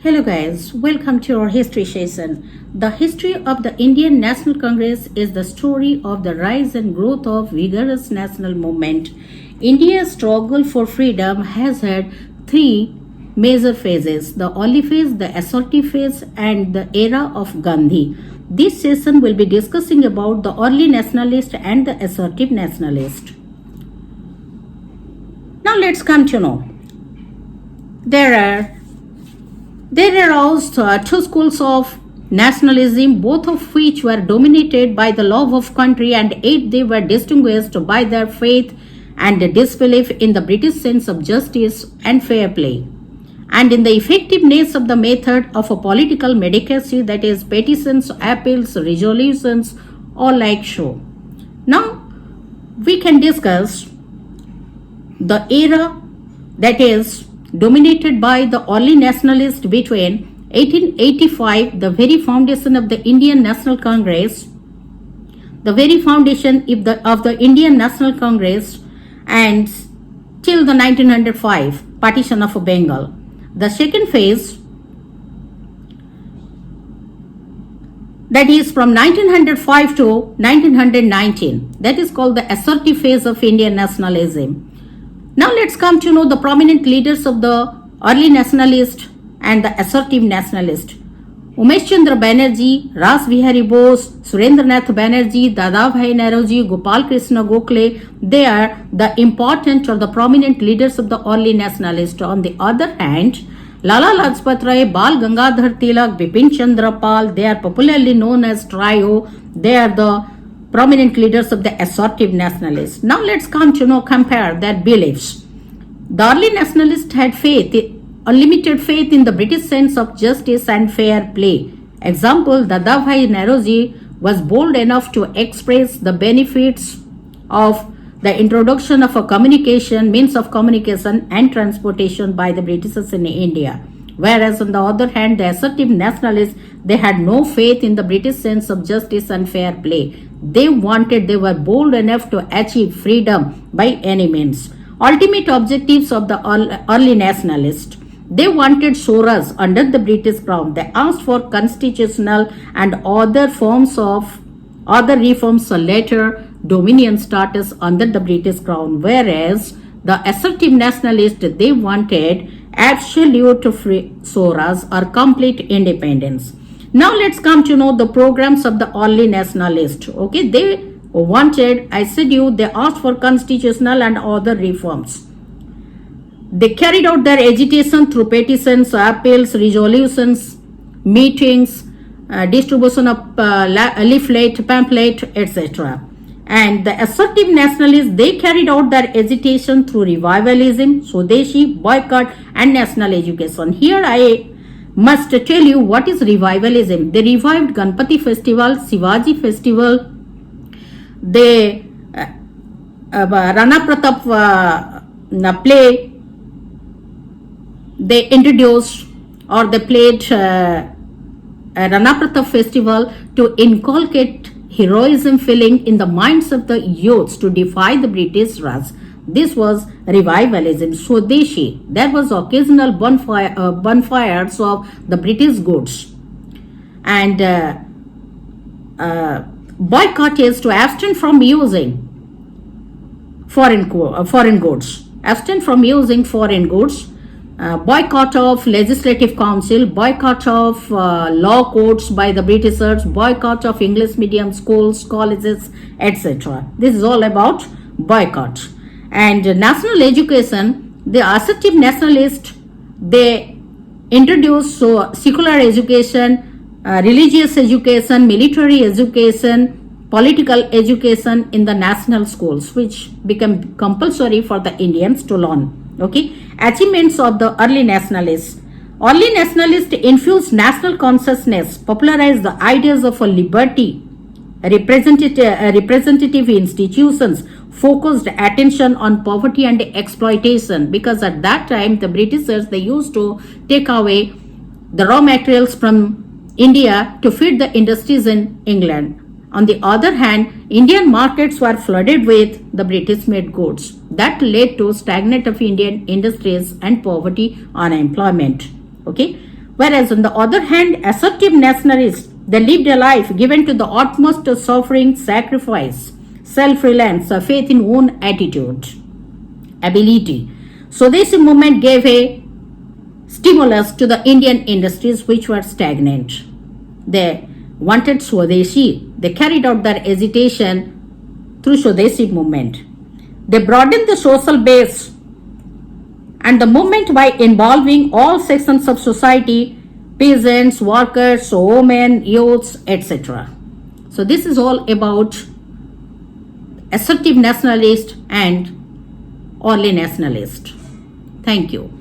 Hello guys, welcome to our history session. The history of the Indian National Congress is the story of the rise and growth of vigorous national movement. India's struggle for freedom has had three major phases: the early phase, the assertive phase, and the era of Gandhi. This session will be discussing about the early nationalist and the assertive nationalist. Now let's come to know. There arose two schools of nationalism, both of which were dominated by the love of country, and yet they were distinguished by their faith and disbelief in the British sense of justice and fair play, and in the effectiveness of the method of a political medicacy, that is, petitions, appeals, resolutions, or like so. Now, we can discuss the era that is dominated by the early nationalists between 1885, the very foundation of the Indian National Congress, the very foundation of the Indian National Congress, and till the 1905 partition of Bengal. The second phase, that is from 1905 to 1919, that is called the assertive phase of Indian nationalism. Now let's come to know the prominent leaders of the early nationalist and the assertive nationalist. Umesh Chandra Banerjee, Ras Bihari Bose, Surendranath Banerjee, Dadabhai Naoroji, Gopal Krishna Gokhale, they are the important or the prominent leaders of the early nationalists. On the other hand, Lala Lajpat Rai, Bal Gangadhar Tilak, Bipin Chandra Pal, they are popularly known as Trio. They are the prominent leaders of the assertive nationalists. Now let's come to know, compare their beliefs. The early nationalists had unlimited faith in the British sense of justice and fair play. Example, Dadabhai Naoroji was bold enough to express the benefits of the introduction of a means of communication and transportation by the Britishers in India. Whereas on the other hand, the assertive nationalists, they had no faith in the British sense of justice and fair play. They were bold enough to achieve freedom by any means. Ultimate objectives of the early nationalists. They wanted Swaraj under the British crown. They asked for constitutional and other reforms later dominion status under the British crown. Whereas the assertive nationalists, they wanted absolute free Swaraj or complete independence. Now let's come to know the programs of the early nationalists. Okay, they wanted, they asked for constitutional and other reforms. They carried out their agitation through petitions, appeals, resolutions, meetings, distribution of leaflet, pamphlet, etc. And the assertive nationalists, they carried out their agitation through revivalism, Swadeshi, boycott, and national education. Here I must tell you what is revivalism. They revived Ganpati festival, Shivaji festival, they Rana Pratap play, they introduced or they played Rana Pratap festival to inculcate heroism feeling in the minds of the youths to defy the British Raj. This was revivalism. Swadeshi, there was occasional bonfires of the British goods. And boycott is to abstain from using foreign goods. Abstain from using foreign goods. Boycott of legislative council, boycott of law courts by the Britishers, boycott of English medium schools, colleges, etc. This is all about boycott. And national education, the assertive nationalists, they introduced secular education, religious education, military education, political education in the national schools, which became compulsory for the Indians to learn. Okay, achievements of the early nationalists. Early nationalists infused national consciousness, popularized the ideas of a liberty, representative institutions, focused attention on poverty and exploitation, because at that time the Britishers, they used to take away the raw materials from India to feed the industries in England. On the other hand, Indian markets were flooded with the British-made goods. That led to stagnant of Indian industries and poverty, unemployment. Okay. Whereas on the other hand, assertive nationalists, they lived a life given to the utmost suffering, sacrifice, self-reliance, a faith in own attitude, ability. So this movement gave a stimulus to the Indian industries which were stagnant. They wanted Swadeshi. They carried out their agitation through Swadeshi movement. They broadened the social base and the movement by involving all sections of society, peasants, workers, women, youths, etc. So this is all about assertive nationalist and early nationalist. Thank you.